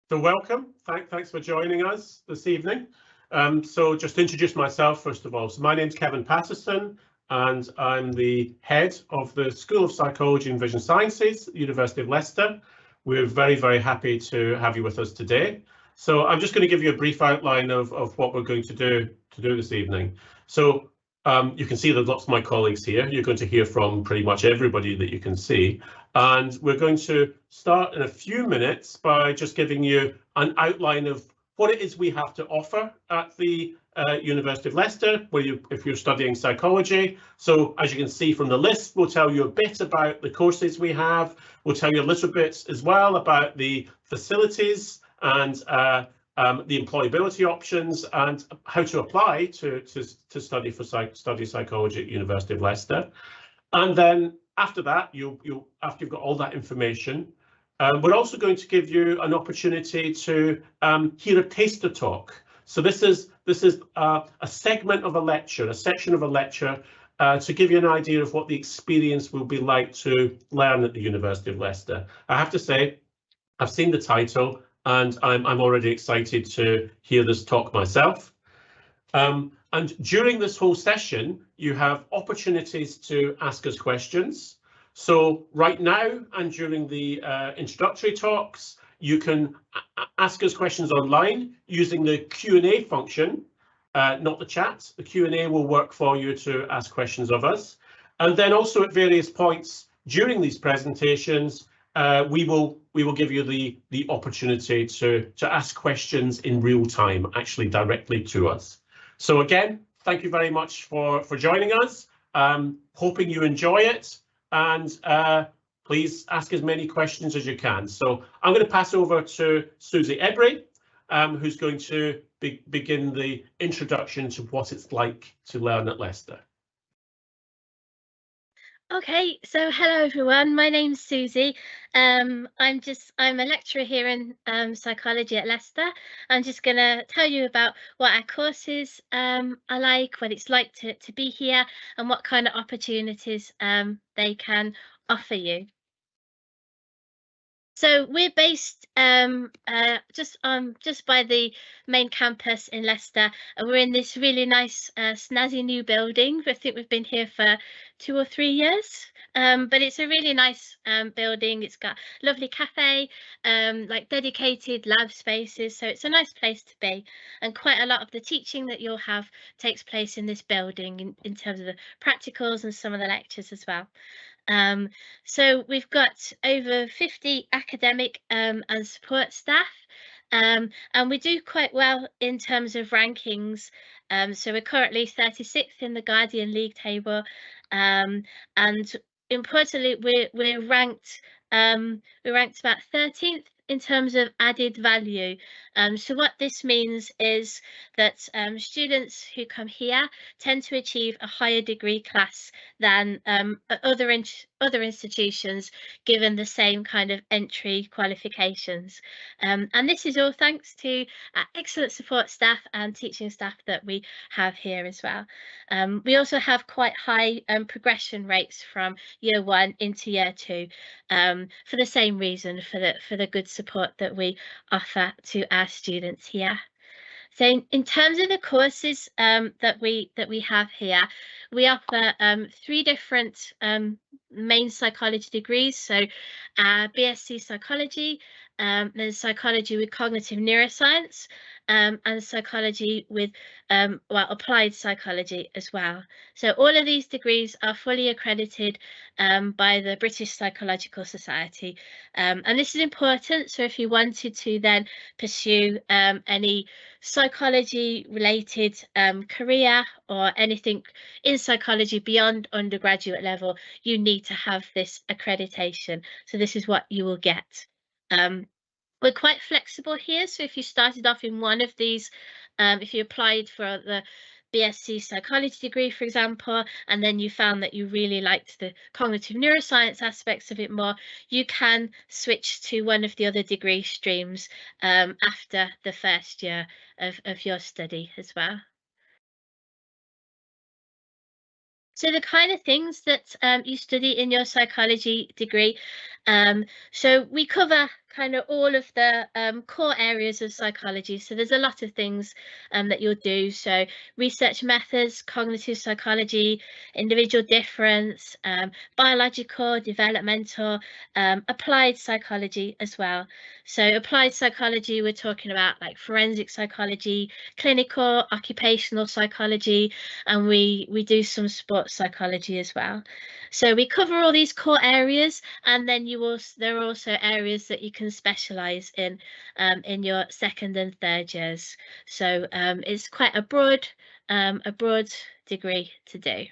So welcome. Thanks for joining us this evening. So just to introduce myself, first of all. So my name's Kevin Patterson, and I'm the head of the School of Psychology and Vision Sciences at the University of Leicester. We're very, very happy to have you with us today. So I'm just going to give you a brief outline of what we're going to do this evening. So you can see there's lots of my colleagues here. You're going to hear from pretty much everybody that you can see. And we're going to start in a few minutes by just giving you an outline of what it is we have to offer at the University of Leicester, if you're studying psychology. So as you can see from the list, we'll tell you a bit about the courses we have. We'll tell you a little bit as well about the facilities and the employability options and how to apply to study psychology at University of Leicester. And then after that, after you've got all that information, we're also going to give you an opportunity to hear a taster talk. So this is a segment of a lecture, a section of a lecture, to give you an idea of what the experience will be like to learn at the University of Leicester. I have to say, I've seen the title and I'm already excited to hear this talk myself. And during this whole session, you have opportunities to ask us questions. So right now and during the introductory talks, you can ask us questions online using the Q&A function, not the chat. The Q&A will work for you to ask questions of us. And then also at various points during these presentations, we will give you the opportunity to ask questions in real time, actually directly to us. So again, thank you very much for joining us. Hoping you enjoy it, and please ask as many questions as you can. So I'm going to pass over to Susie Ebry, who's going to begin the introduction to what it's like to learn at Leicester. Okay, so hello everyone, my name's Susie. I'm a lecturer here in psychology at Leicester. I'm just going to tell you about what our courses are like, what it's like to be here, and what kind of opportunities they can offer you. So we're based just by the main campus in Leicester, and we're in this really nice snazzy new building. I think we've been here for 2 or 3 years, but it's a really nice building. It's got a lovely cafe, like dedicated lab spaces, so it's a nice place to be. And quite a lot of the teaching that you'll have takes place in this building in terms of the practicals and some of the lectures as well. So we've got over 50 academic and support staff, and we do quite well in terms of rankings. So we're currently 36th in the Guardian League table, and importantly, we're ranked about 13th in terms of added value. So what this means is that students who come here tend to achieve a higher degree class than other institutions, given the same kind of entry qualifications. And this is all thanks to excellent support staff and teaching staff that we have here as well. We also have quite high progression rates from year 1 into year 2, for the same reason, for the good support that we offer to our students here. So in terms of the courses that we have here, we offer 3 different main psychology degrees. So BSc psychology, then psychology with cognitive neuroscience, and psychology with applied psychology as well. So all of these degrees are fully accredited by the British Psychological Society, and this is important. So if you wanted to then pursue any psychology related career or anything in psychology beyond undergraduate level, you need to have this accreditation. So this is what you will get. We're quite flexible here. So if you started off in one of these, if you applied for the BSc psychology degree, for example, and then you found that you really liked the cognitive neuroscience aspects of it more, you can switch to one of the other degree streams after the first year of your study as well. So the kind of things that you study in your psychology degree, so we cover kind of all of the core areas of psychology. So there's a lot of things that you'll do. So research methods, cognitive psychology, individual difference, biological, developmental, applied psychology as well. So applied psychology, we're talking about like forensic psychology, clinical, occupational psychology, and we do some sports psychology as well. So we cover all these core areas, and then there are also areas that you can specialize in your second and third years. So it's quite a broad degree to do.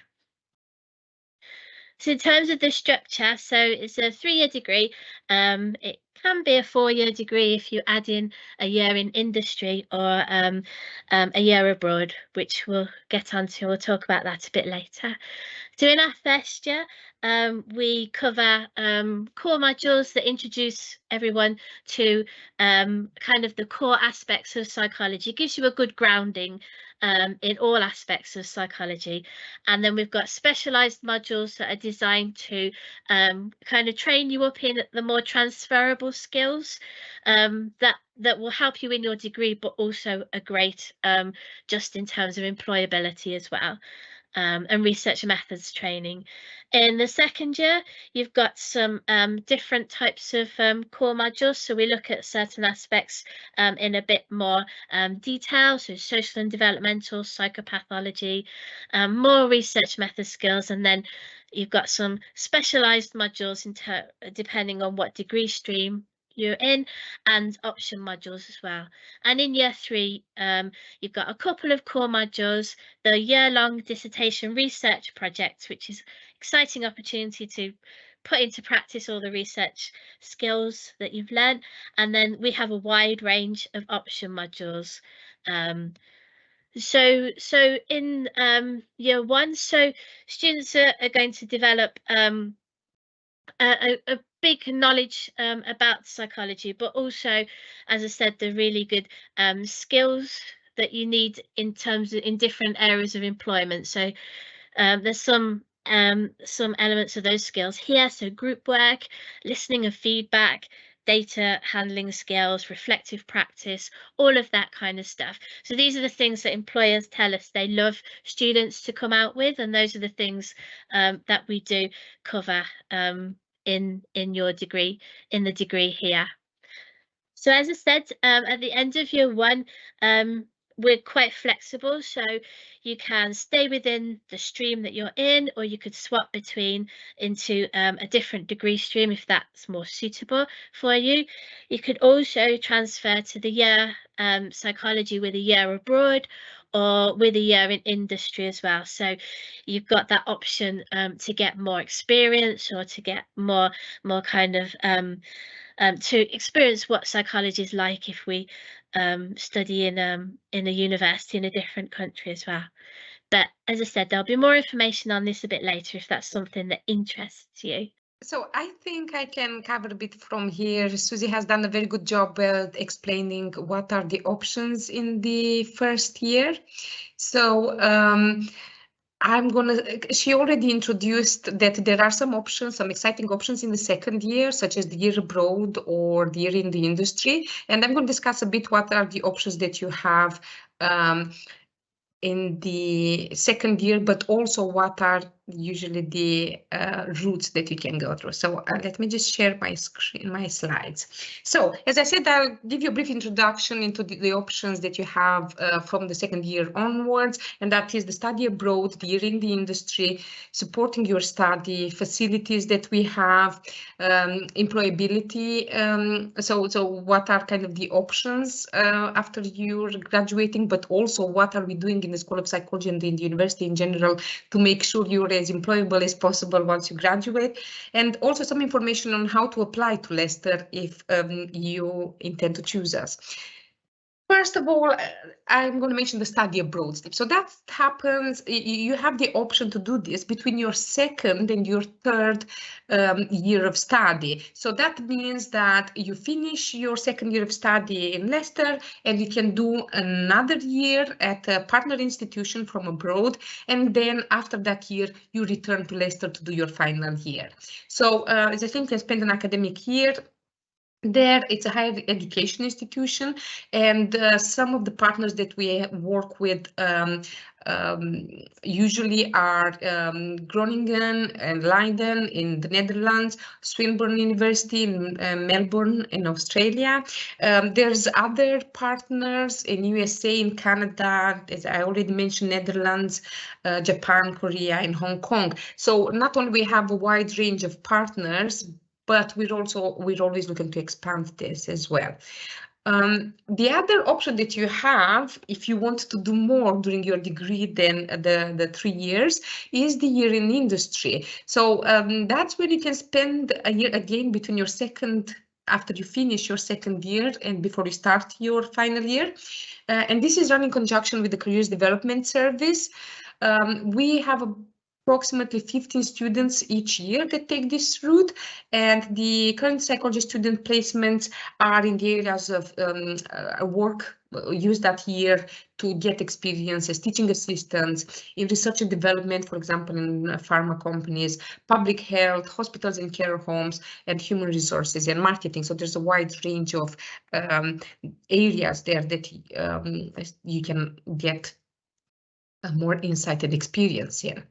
So in terms of the structure, so it's a 3-year degree. It can be a 4-year degree if you add in a year in industry or a year abroad, which we'll get onto. We'll talk about that a bit later. So in our first year, we cover core modules that introduce everyone to kind of the core aspects of psychology. It gives you a good grounding in all aspects of psychology. And then we've got specialized modules that are designed to kind of train you up in the more transferable skills that will help you in your degree, but also are great just in terms of employability as well. And research methods training. In the second year, you've got some different types of core modules. So we look at certain aspects in a bit more detail. So social and developmental, psychopathology, more research method skills. And then you've got some specialized modules depending on what degree stream you're in, and option modules as well. And in year 3, you've got a couple of core modules, the year-long dissertation research project, which is exciting opportunity to put into practice all the research skills that you've learned. And then we have a wide range of option modules. So in year 1, so students are going to develop a big knowledge about psychology, but also, as I said, the really good skills that you need in different areas of employment. So there's some elements of those skills here. So group work, listening and feedback, data handling skills, reflective practice, all of that kind of stuff. So these are the things that employers tell us they love students to come out with, and those are the things that we do cover in your degree, in the degree here. So as I said, at the end of year 1, we're quite flexible, so you can stay within the stream that you're in, or you could swap into a different degree stream if that's more suitable for you. You could also transfer to the year psychology with a year abroad, or with a year in industry as well. So you've got that option to get more experience, or to get more kind of to experience what psychology is like if we study in a university in a different country as well. But as I said, there'll be more information on this a bit later if that's something that interests you. So I think I can cover a bit from here. Susie has done a very good job explaining what are the options in the first year. So she already introduced that there are some options, some exciting options in the second year, such as the year abroad or the year in the industry. And I'm going to discuss a bit what are the options that you have in the second year, but also what are usually the routes that you can go through. So let me just share my screen, my slides. So as I said, I'll give you a brief introduction into the options that you have from the second year onwards, and that is the study abroad, the year in the industry, supporting your study, facilities that we have, employability. So what are kind of the options after you're graduating, but also what are we doing in the School of Psychology and in the university in general to make sure you're as employable as possible once you graduate, and also some information on how to apply to Leicester if you intend to choose us. First of all, I'm going to mention the study abroad step. So that happens, you have the option to do this between your second and your third year of study. So that means that you finish your second year of study in Leicester and you can do another year at a partner institution from abroad. And then after that year, you return to Leicester to do your final year. So as I think you can spend an academic year There, it's a higher education institution, and some of the partners that we work with usually are Groningen and Leiden in the Netherlands, Swinburne University in Melbourne in Australia. There's other partners in USA, in Canada, as I already mentioned, Netherlands, Japan, Korea, and Hong Kong. So not only we have a wide range of partners, but we're always looking to expand this as well. The other option that you have, if you want to do more during your degree than the 3 years, is the year in industry. So that's where you can spend a year again between your after you finish your second year and before you start your final year. And this is run in conjunction with the Careers Development Service. We have approximately 15 students each year that take this route, and the current psychology student placements are in the areas of work used that year to get experience as teaching assistants, in research and development, for example, in pharma companies, public health, hospitals and care homes, and human resources and marketing. So there's a wide range of areas there that you can get more insight and experience in.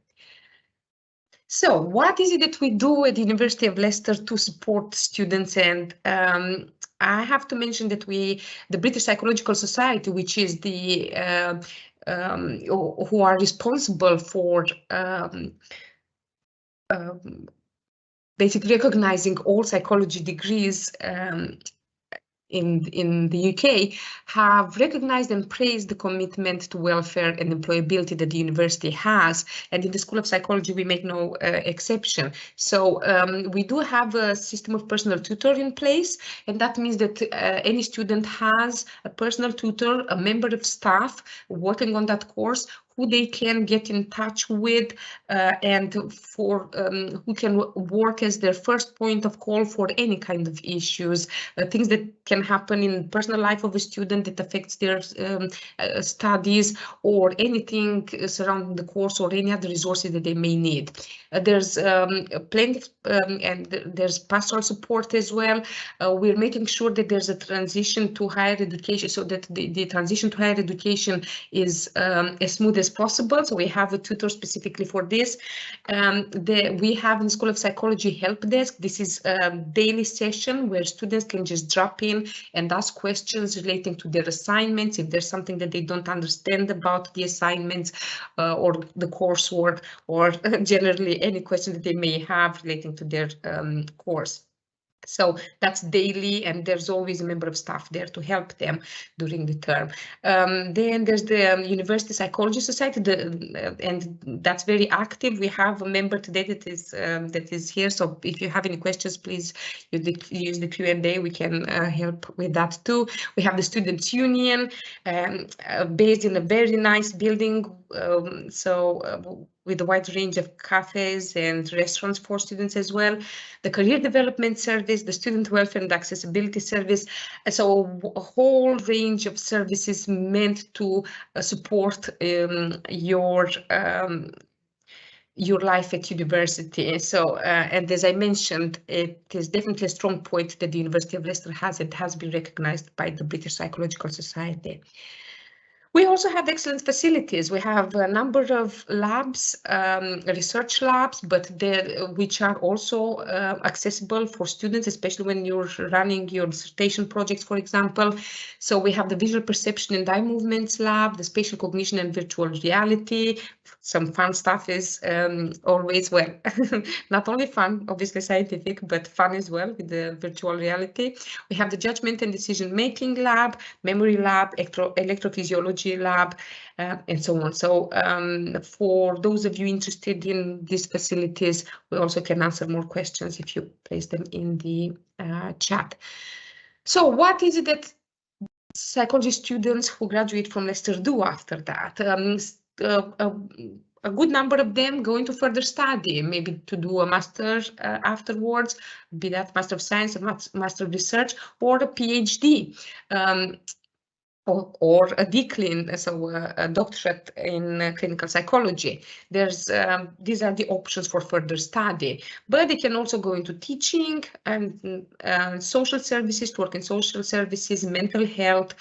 So what is it that we do at the University of Leicester to support students? And I have to mention that the British Psychological Society, which is the who are responsible for basically recognizing all psychology degrees in the UK, have recognized and praised the commitment to welfare and employability that the university has, and in the School of Psychology we make no exception. So we do have a system of personal tutor in place, and that means that any student has a personal tutor, a member of staff working on that course, who they can get in touch with and for who can work as their first point of call for any kind of issues, things that can happen in personal life of a student that affects their studies, or anything surrounding the course, or any other resources that they may need. There's plenty and there's pastoral support as well. We're making sure that there's a transition to higher education, so that the transition to higher education is as smooth as possible. So we have a tutor specifically for this. We have in School of Psychology help desk. This is a daily session where students can just drop in and ask questions relating to their assignments, if there's something that they don't understand about the assignments or the coursework, or generally any question that they may have relating to their course. So that's daily, and there's always a member of staff there to help them during the term. Then there's the University Psychology Society, and that's very active. We have a member today that is here. So if you have any questions, please use the Q&A. We can help with that too. We have the Students' Union, based in a very nice building. With a wide range of cafes and restaurants for students as well. The Career Development Service, the Student Welfare and Accessibility Service. So a whole range of services meant to support your life at university. So, and as I mentioned, it is definitely a strong point that the University of Leicester has. It has been recognized by the British Psychological Society. We also have excellent facilities. We have a number of labs, research labs, but which are also accessible for students, especially when you're running your dissertation projects, for example. So we have the Visual Perception and Eye Movements Lab, the Spatial Cognition and Virtual Reality. Some fun stuff is always, well, not only fun, obviously scientific, but fun as well with the virtual reality. We have the Judgment and Decision Making Lab, Memory Lab, Electrophysiology Lab, and so on. So for those of you interested in these facilities, we also can answer more questions if you place them in the chat. So what is it that psychology students who graduate from Leicester do after that? A good number of them go into further study, maybe to do a master's afterwards, be that Master of Science or Master of Research, or a PhD. or a DCLIN, so a doctorate in clinical psychology. There's these are the options for further study, but they can also go into teaching and social services, to work in social services, mental health,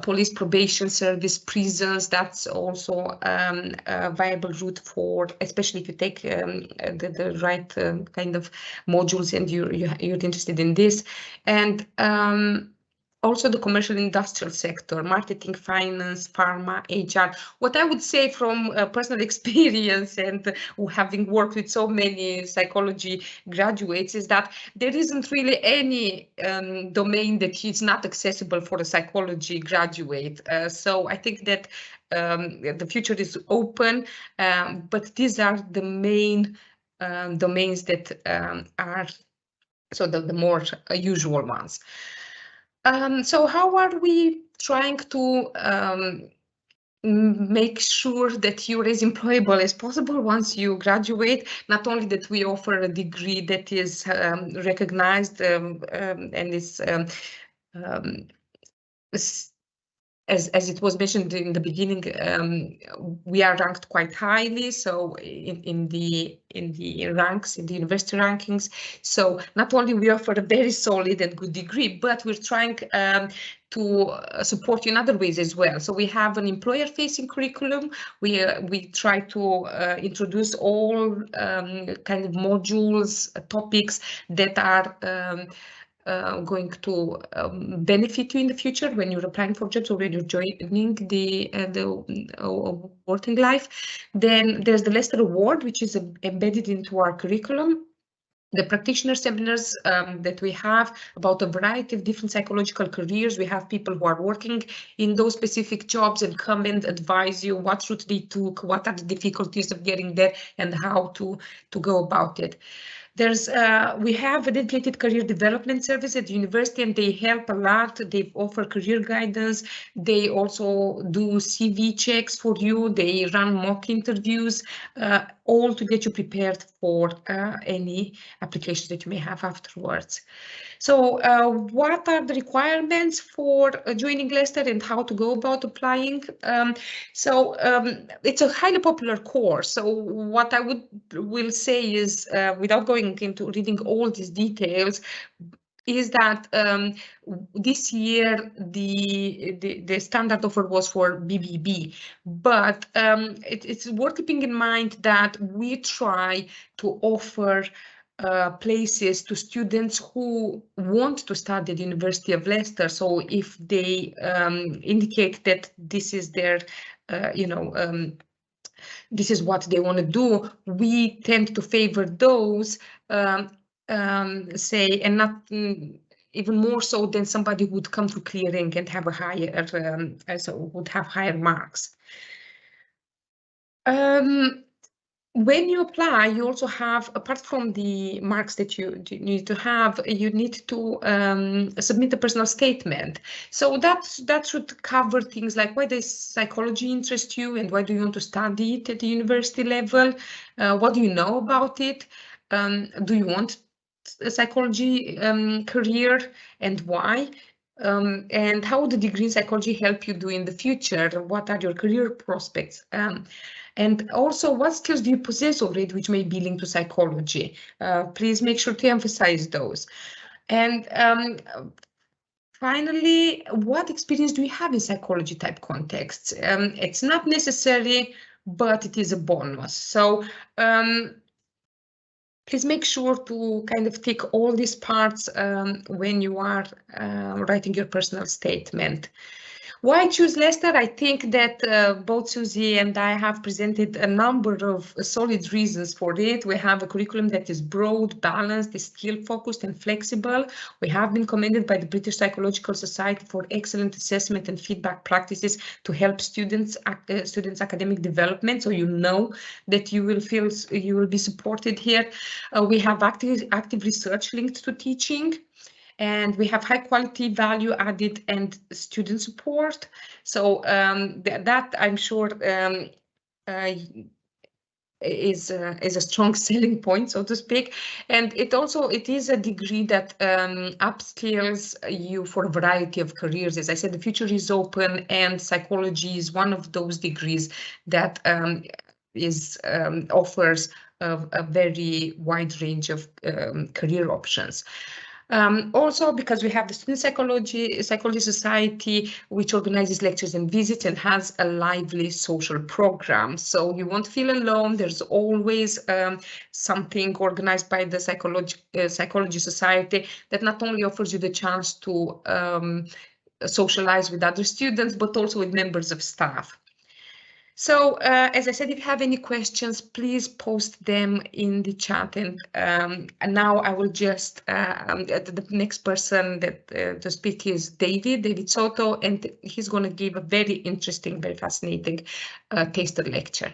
police probation service, prisons. That's also a viable route for, especially if you take the right kind of modules and you're interested in this. And also the commercial industrial sector, marketing, finance, pharma, HR. What I would say from personal experience and having worked with so many psychology graduates is that there isn't really any domain that is not accessible for a psychology graduate. So I think that the future is open, but these are the main domains that are so the more usual ones. So how are we trying to make sure that you're as employable as possible once you graduate? Not only that we offer a degree that is recognized and is as it was mentioned in the beginning, we are ranked quite highly, so in the ranks, in the university rankings. So not only we offer a very solid and good degree, but we're trying to support you in other ways as well. So we have an employer-facing curriculum. We try to introduce all kind of modules, topics that are going to benefit you in the future when you're applying for jobs or when you're joining the working life. Then there's the Leicester Award, which is embedded into our curriculum. The practitioner seminars that we have about a variety of different psychological careers. We have people who are working in those specific jobs and come and advise you what route they took, what are the difficulties of getting there, and how to go about it. We have a dedicated career development service at the university, and they help a lot. They offer career guidance. They also do CV checks for you. They run mock interviews, all to get you prepared for any applications that you may have afterwards. So what are the requirements for joining Leicester and how to go about applying? It's a highly popular course. So what I will say is, without going into reading all these details, is that this year the standard offer was for BBB, but it's worth keeping in mind that we try to offer places to students who want to study at the University of Leicester. So if they indicate that this is their, this is what they want to do, we tend to favor those, say, and not even more so than somebody who would come to clearing and have a higher, so would have higher marks. When you apply, you also have, apart from the marks that you need to have, you need to submit a personal statement. So that should cover things like, why does psychology interest you and why do you want to study it at the university level? What do you know about it? Do you want a psychology career and why? And how would the degree in psychology help you do in the future? What are your career prospects? And also, what skills do you possess already which may be linked to psychology? Please make sure to emphasize those. And finally, what experience do you have in psychology type contexts? It's not necessary, but it is a bonus. So please make sure to kind of tick all these parts when you are writing your personal statement. Why choose Leicester? I think that both Susie and I have presented a number of solid reasons for it. We have a curriculum that is broad, balanced, is skill-focused and flexible. We have been commended by the British Psychological Society for excellent assessment and feedback practices to help students' academic development. So you know that you will be supported here. We have active research linked to teaching. And we have high quality, value added and student support. So that I'm sure is a strong selling point, so to speak. And it is a degree that upskills you for a variety of careers. As I said, the future is open, and psychology is one of those degrees that offers a very wide range of career options. Also, because we have the Student Psychology Society, which organizes lectures and visits and has a lively social program. So you won't feel alone. There's always something organized by the Psychology Society that not only offers you the chance to socialize with other students, but also with members of staff. So, as I said, if you have any questions, please post them in the chat. And now I will just, the next person to speak is David Soto, and he's going to give a very interesting, very fascinating taster lecture.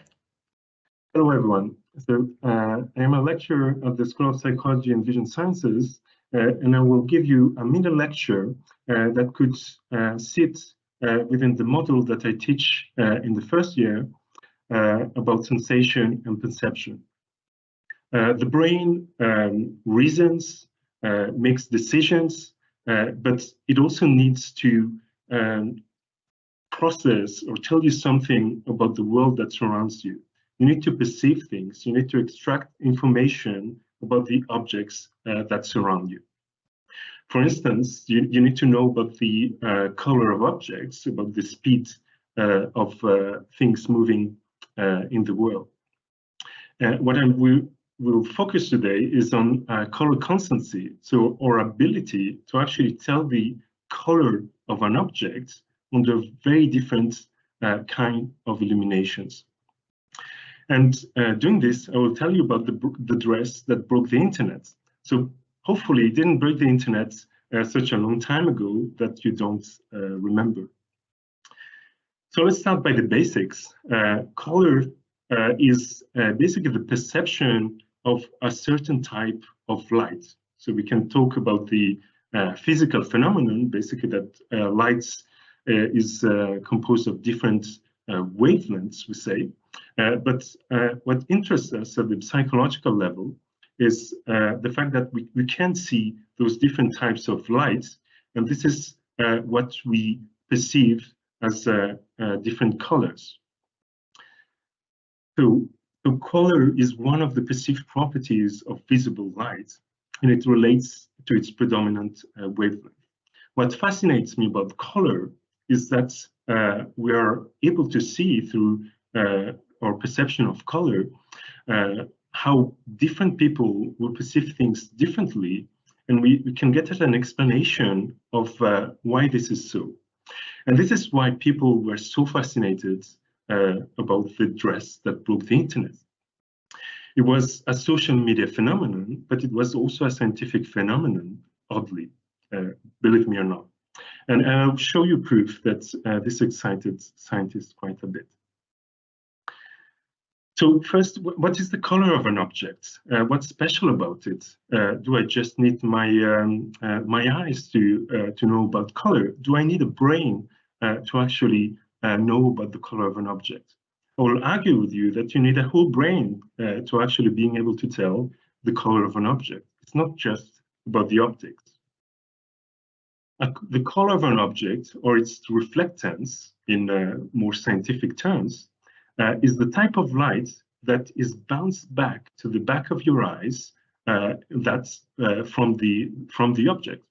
Hello, everyone. So I am a lecturer at the School of Psychology and Vision Sciences, and I will give you a mini lecture that could sit within the model that I teach in the first year about sensation and perception. The brain reasons, makes decisions, but it also needs to process or tell you something about the world that surrounds you. You need to perceive things. You need to extract information about the objects that surround you. For instance, you need to know about the color of objects, about the speed of things moving in the world. What we will focus today is on color constancy, so our ability to actually tell the color of an object under very different kind of illuminations. And doing this, I will tell you about the dress that broke the internet. So hopefully it didn't break the internet such a long time ago that you don't remember. So let's start by the basics. Color is basically the perception of a certain type of light. So we can talk about the physical phenomenon, basically that light is composed of different wavelengths, we say. But what interests us at the psychological level is the fact that we can see those different types of lights, and this is what we perceive as different colors. So color is one of the perceived properties of visible light, and it relates to its predominant wavelength. What fascinates me about color is that we are able to see through our perception of color how different people will perceive things differently, and we can get at an explanation of why this is so. And this is why people were so fascinated about the dress that broke the internet. It was a social media phenomenon, but it was also a scientific phenomenon, oddly, believe me or not. And I'll show you proof that this excited scientists quite a bit. So first, what is the color of an object? What's special about it? Do I just need my eyes to know about color? Do I need a brain to actually know about the color of an object? I will argue with you that you need a whole brain to actually being able to tell the color of an object. It's not just about the optics. The color of an object, or its reflectance in more scientific terms, is the type of light that is bounced back to the back of your eyes that's from the object.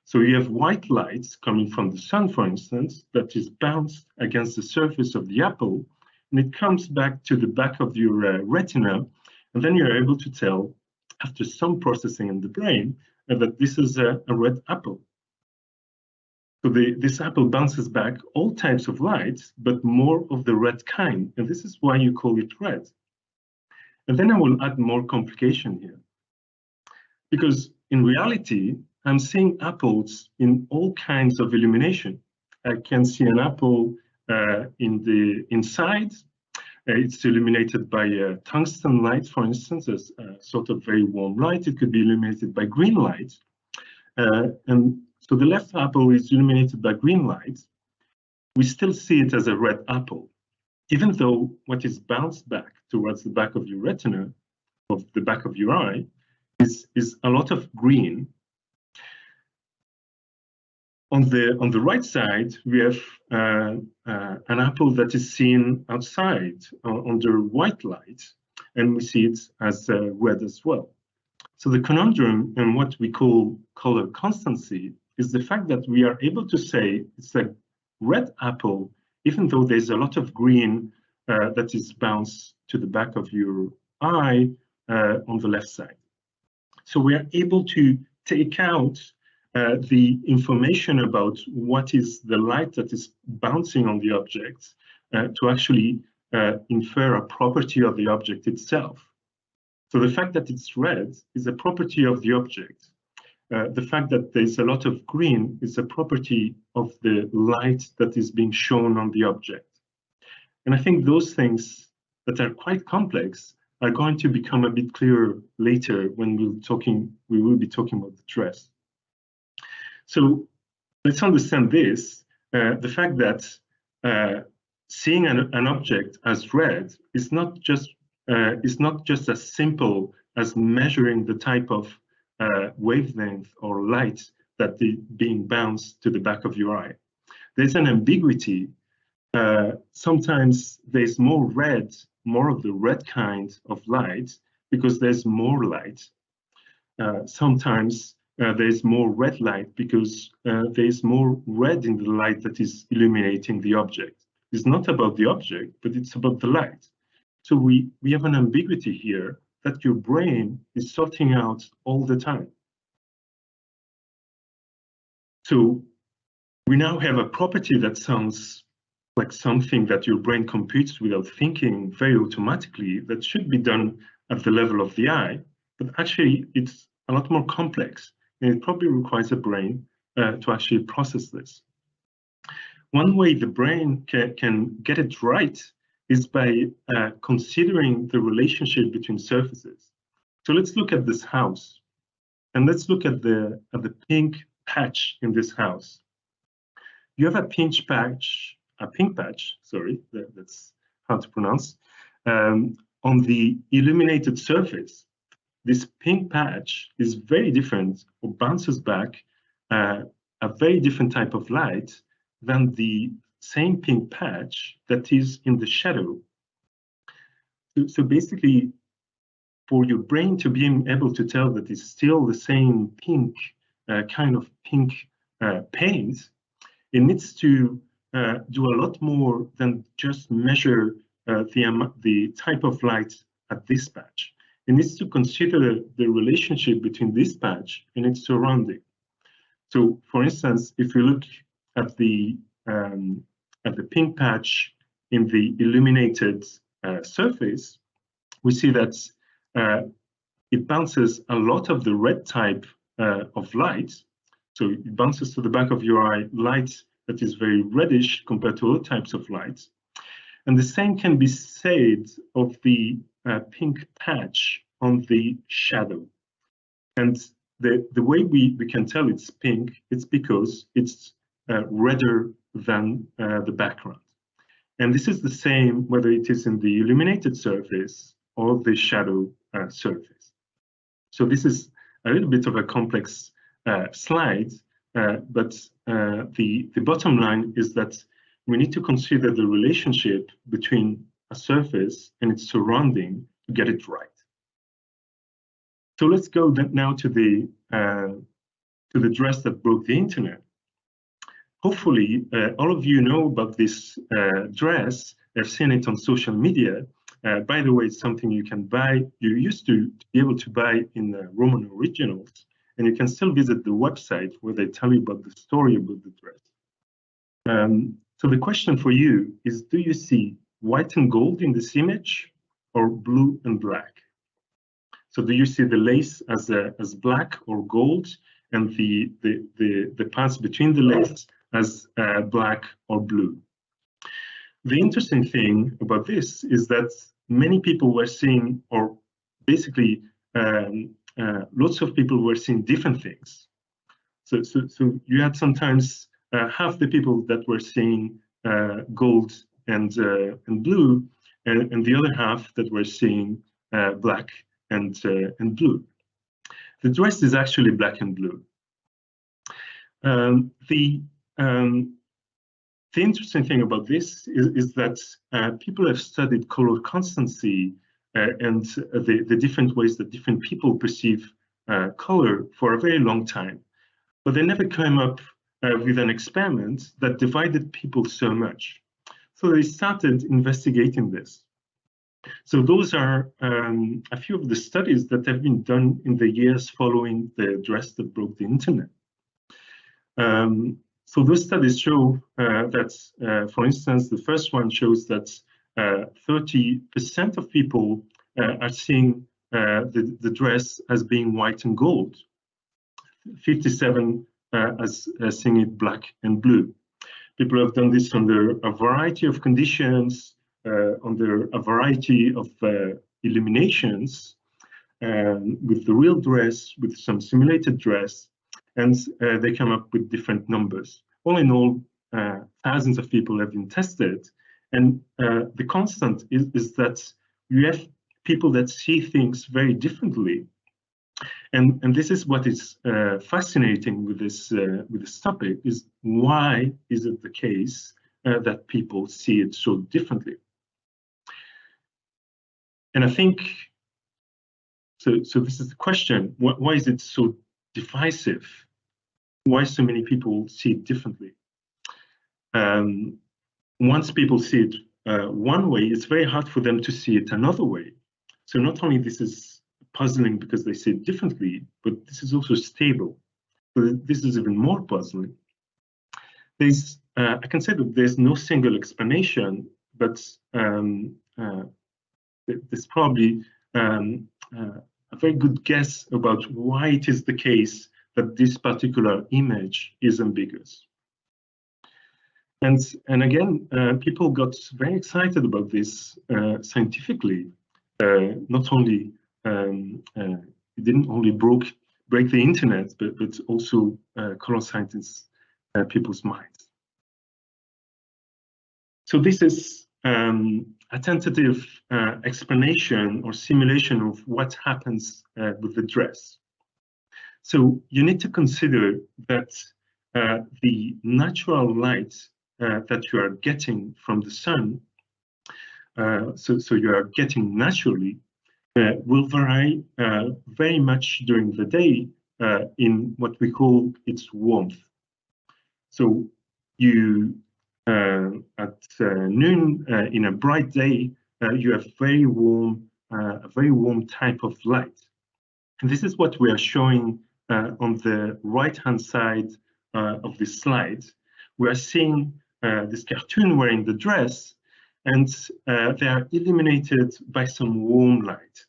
So you have white light coming from the sun, for instance, that is bounced against the surface of the apple, and it comes back to the back of your retina, and then you're able to tell, after some processing in the brain, that this is a red apple. So this apple bounces back all types of lights, but more of the red kind, and this is why you call it red. And then I will add more complication here, because in reality, I'm seeing apples in all kinds of illumination. I can see an apple in the inside. It's illuminated by tungsten light, for instance, as a sort of very warm light. It could be illuminated by green light. And so the left apple is illuminated by green light. We still see it as a red apple. even though what is bounced back towards the back of your retina, of the back of your eye, is a lot of green. On the right side, we have an apple that is seen outside under white light, and we see it as red as well. So the conundrum and what we call color constancy is the fact that we are able to say it's a red apple, even though there's a lot of green that is bounced to the back of your eye on the left side. So we are able to take out the information about what is the light that is bouncing on the object to actually infer a property of the object itself. So the fact that it's red is a property of the object. The fact that there's a lot of green is a property of the light that is being shown on the object. And I think those things that are quite complex are going to become a bit clearer later when we will be talking about the dress. So let's understand this, the fact that seeing an object as red is not just as simple as measuring the type of wavelength or light that is being bounced to the back of your eye. There's an ambiguity. Sometimes there's more of the red kind of light because there's more light. Sometimes there's more red light because there's more red in the light that is illuminating the object. It's not about the object, but it's about the light. So we have an ambiguity here that your brain is sorting out all the time. So we now have a property that sounds like something that your brain computes without thinking very automatically that should be done at the level of the eye, but actually it's a lot more complex and it probably requires a brain to actually process this. One way the brain can get it right is by considering the relationship between surfaces. So let's look at this house and let's look at the pink patch in this house. You have a pink patch, sorry, that's hard to pronounce, on the illuminated surface. This pink patch is very different or bounces back a very different type of light than the same pink patch that is in the shadow. So basically, for your brain to be able to tell that it's still the same pink kind of pink paint, it needs to do a lot more than just measure the type of light at this patch. It needs to consider the relationship between this patch and its surrounding. So, for instance, if you look at the pink patch in the illuminated surface, we see that it bounces a lot of the red type of light. So it bounces to the back of your eye light that is very reddish compared to other types of lights. And the same can be said of the pink patch on the shadow. And the way we can tell it's pink, it's because it's redder than the background. And this is the same whether it is in the illuminated surface or the shadow surface. So this is a little bit of a complex slide, but the bottom line is that we need to consider the relationship between a surface and its surrounding to get it right. So let's go now to the dress that broke the internet. Hopefully, all of you know about this dress. I've seen it on social media. By the way, it's something you can buy. You used to be able to buy in Roman originals, and you can still visit the website where they tell you about the story about the dress. So the question for you is, do you see white and gold in this image or blue and black? So do you see the lace as black or gold and the parts between the lace as black or blue? The interesting thing about this is that many people were seeing, or basically lots of people were seeing different things. So you had sometimes half the people that were seeing gold and blue, and the other half that we're seeing black and blue. The dress is actually black and blue. The interesting thing about this is that people have studied color constancy and the different ways that different people perceive color for a very long time, but they never came up with an experiment that divided people so much. So they started investigating this. So those are a few of the studies that have been done in the years following the dress that broke the internet. So those studies show that, for instance, the first one shows that 30% of people are seeing the dress as being white and gold, 57 as seeing it black and blue. People have done this under a variety of conditions, under a variety of illuminations, with the real dress, with some simulated dress, and they come up with different numbers. All in all, thousands of people have been tested, and the constant is that you have people that see things very differently. And this is what is fascinating with this topic, is why is it the case that people see it so differently? And I think, so this is the question, why is it so divisive? Why so many people see it differently? Once people see it one way, it's very hard for them to see it another way. So not only this is puzzling because they see it differently, but this is also stable. So this is even more puzzling. There's, I can say that there's no single explanation, but there's probably a very good guess about why it is the case that this particular image is ambiguous. And again, people got very excited about this scientifically. Not only it didn't only break the internet, but also color scientists, people's minds. So this is a tentative explanation or simulation of what happens with the dress. So you need to consider that the natural light that you are getting from the sun, so you are getting naturally, will vary very much during the day in what we call its warmth. So you at noon in a bright day, you have very warm, a very warm type of light. And this is what we are showing on the right-hand side of this slide. We are seeing this cartoon wearing the dress, and they are illuminated by some warm light.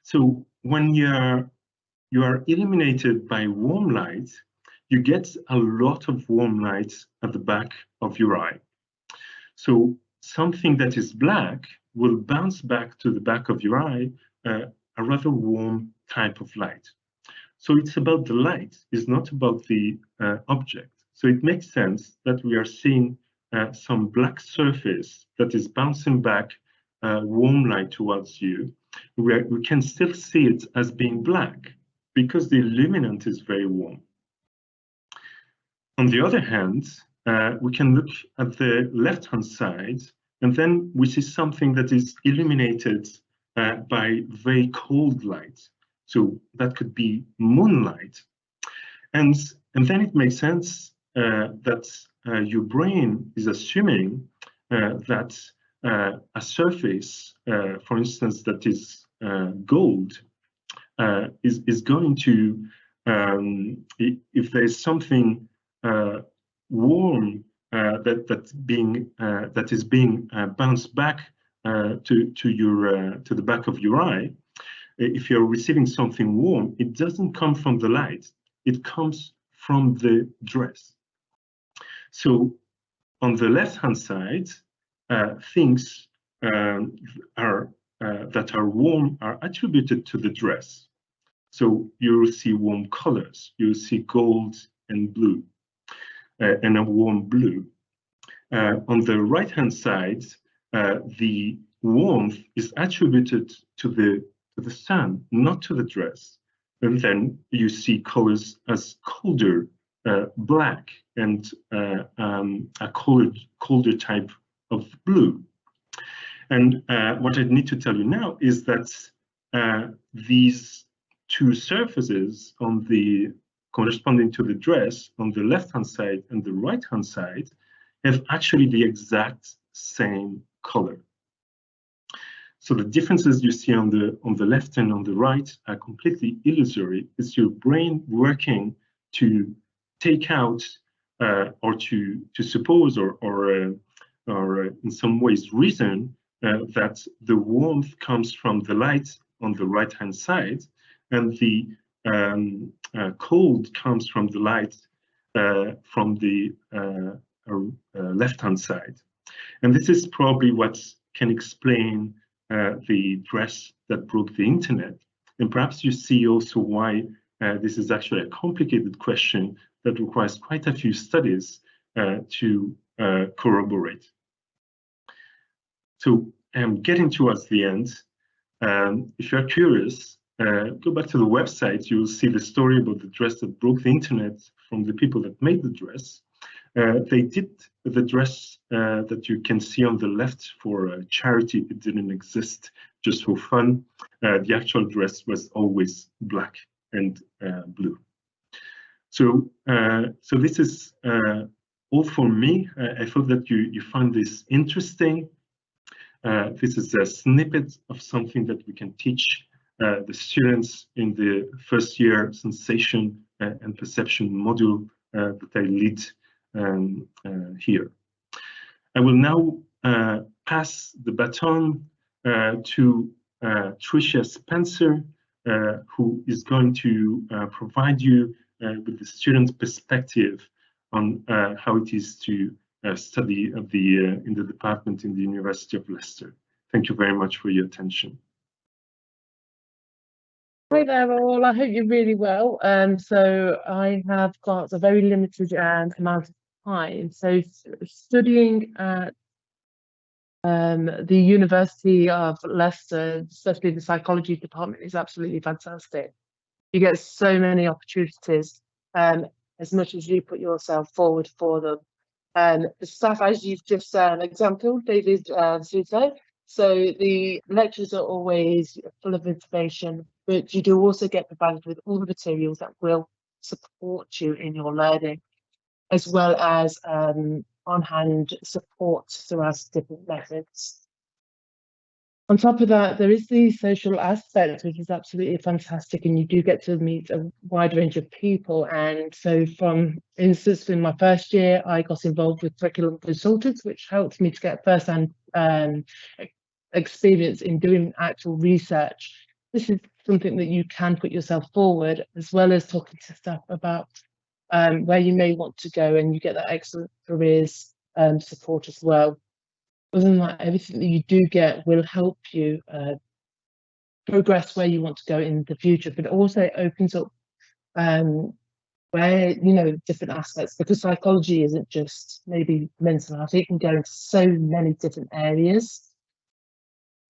So when you are illuminated by warm light, you get a lot of warm light at the back of your eye. So something that is black will bounce back to the back of your eye a rather warm type of light. So it's about the light, it's not about the object. So it makes sense that we are seeing some black surface that is bouncing back warm light towards you. We can still see it as being black because the illuminant is very warm. On the other hand, we can look at the left-hand side, and then we see something that is illuminated by very cold light. So that could be moonlight. And then it makes sense that your brain is assuming that a surface, for instance, that is gold, is going to, if there's something warm that is being bounced back to the back of your eye, if you're receiving something warm, it doesn't come from the light, it comes from the dress. So on the left-hand side, things that are warm are attributed to the dress. So you'll see warm colors, you'll see gold and blue, and a warm blue. on the right-hand side, the warmth is attributed to the sun, not to the dress. And then you see colors as colder, black, and a colder type of blue. And what I need to tell you now is that these two surfaces on the corresponding to the dress on the left-hand side and the right-hand side have actually the exact same color. So the differences you see on the left and on the right are completely illusory. It's your brain working to take out or to suppose or in some ways reason that the warmth comes from the light on the right-hand side, and the cold comes from the light from the left-hand side. And this is probably what can explain the dress that broke the internet. And perhaps you see also why this is actually a complicated question that requires quite a few studies to corroborate. So I'm getting towards the end. If you're curious, go back to the website. You will see the story about the dress that broke the internet from the people that made the dress. They did the dress that you can see on the left for charity. It didn't exist just for fun. The actual dress was always black and blue. So this is all for me. I hope that you find this interesting. This is a snippet of something that we can teach the students in the first year sensation and perception module that I lead here. I will now pass the baton to Tricia Spencer, who is going to provide you with the student's perspective on how it is to study in the department in the University of Leicester. Thank you very much for your attention. Hi there all, I hope you're really well. So I have got a very limited amount of time. So studying at the University of Leicester, especially the psychology department, is absolutely fantastic. You get so many opportunities as much as you put yourself forward for them. The staff, as you've just exampled, they did do so. So the lectures are always full of information, but you do also get provided with all the materials that will support you in your learning, as well as on-hand support throughout different methods. On top of that, there is the social aspect, which is absolutely fantastic, and you do get to meet a wide range of people. And so, for instance, in my first year, I got involved with curriculum consultants, which helped me to get first-hand experience in doing actual research. This is something that you can put yourself forward, as well as talking to staff about where you may want to go, and you get that excellent careers support as well. Other than that, everything that you do get will help you progress where you want to go in the future, but it also opens up where, different aspects, because psychology isn't just maybe mental health, it can go into so many different areas.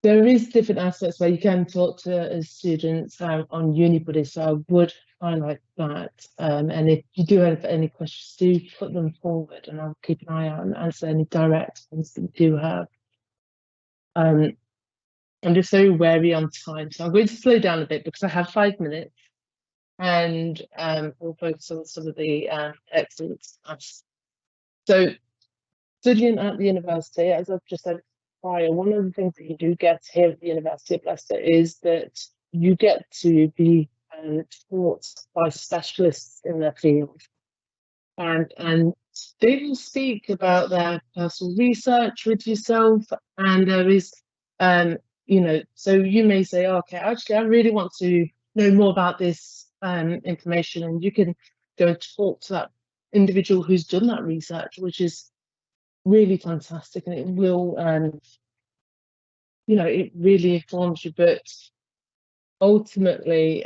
There is different aspects where you can talk to students on Unibuddy, so I would highlight that. And if you do have any questions, do put them forward, and I'll keep an eye out and answer any direct ones that you do have. I'm just so wary on time, so I'm going to slow down a bit because I have 5 minutes, and we'll focus on some of the excellence. So, studying at the university, as I've just said prior, one of the things that you do get here at the University of Leicester is that you get to be taught by specialists in their field, and they will speak about their personal research with yourself, and there is so you may say, okay, actually I really want to know more about this information, and you can go and talk to that individual who's done that research, which is really fantastic, and it will it really informs you. But ultimately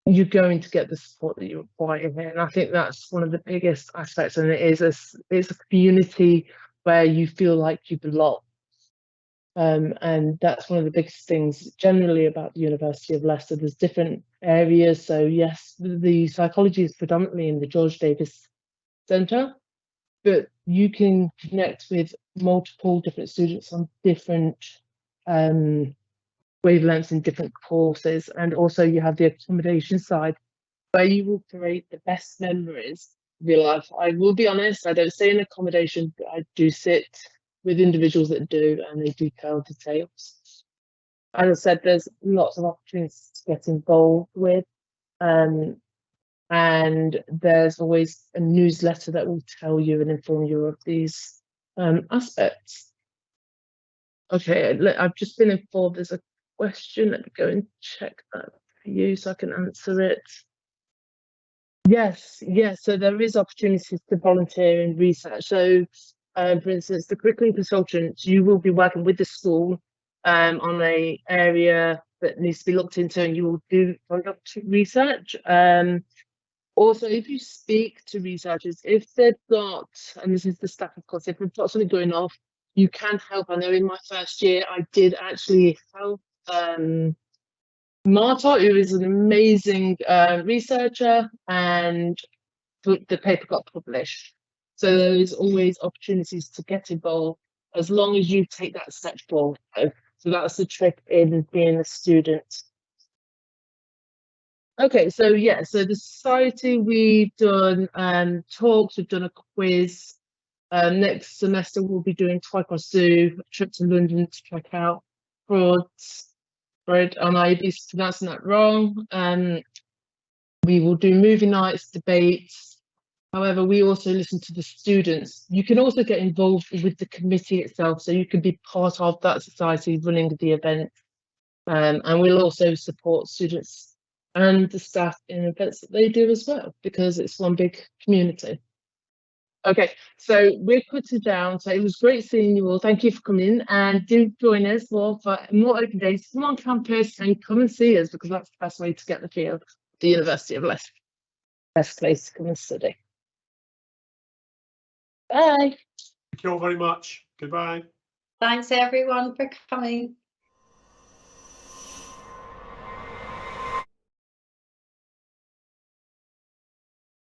you're going to get the support that you require here. And I think that's one of the biggest aspects, and it's a community where you feel like you belong. And that's one of the biggest things generally about the University of Leicester. There's different areas. So yes, the psychology is predominantly in the George Davis Centre, but you can connect with multiple different students on different wavelengths in different courses. And also you have the accommodation side where you will create the best memories of your life. I will be honest, I don't stay in accommodation, but I do sit with individuals that do, and they do tell details. As I said, there's lots of opportunities to get involved with, and there's always a newsletter that will tell you and inform you of these aspects. Okay, I've just been informed there's a question. Let me go and check that for you so I can answer it. Yes, so there is opportunities to volunteer in research. So for instance, the curriculum consultant, you will be working with the school on a area that needs to be looked into, and you will do conduct research. Also, if you speak to researchers, if they've got, and this is the staff of course, if they've got something going off, you can help. I know in my first year I did actually help Marta, who is an amazing researcher, and the paper got published. So there's always opportunities to get involved as long as you take that step forward. So that's the trick in being a student. Okay, so yeah, so the society, we've done talks, we've done a quiz. Next semester we'll be doing Taekwondo, a trip to London to check out frauds. Right, I might be pronouncing that wrong. We will do movie nights, debates. However, we also listen to the students. You can also get involved with the committee itself, so you can be part of that society running the event. And we'll also support students and the staff in events that they do as well, because it's one big community. Okay, so we're putting down. So it was great seeing you all. Thank you for coming in, and do join us for more open days. Come on campus and come and see us, because that's the best way to get the feel of the University of Leicester. Best place to come and study. Bye. Thank you all very much. Goodbye. Thanks everyone for coming.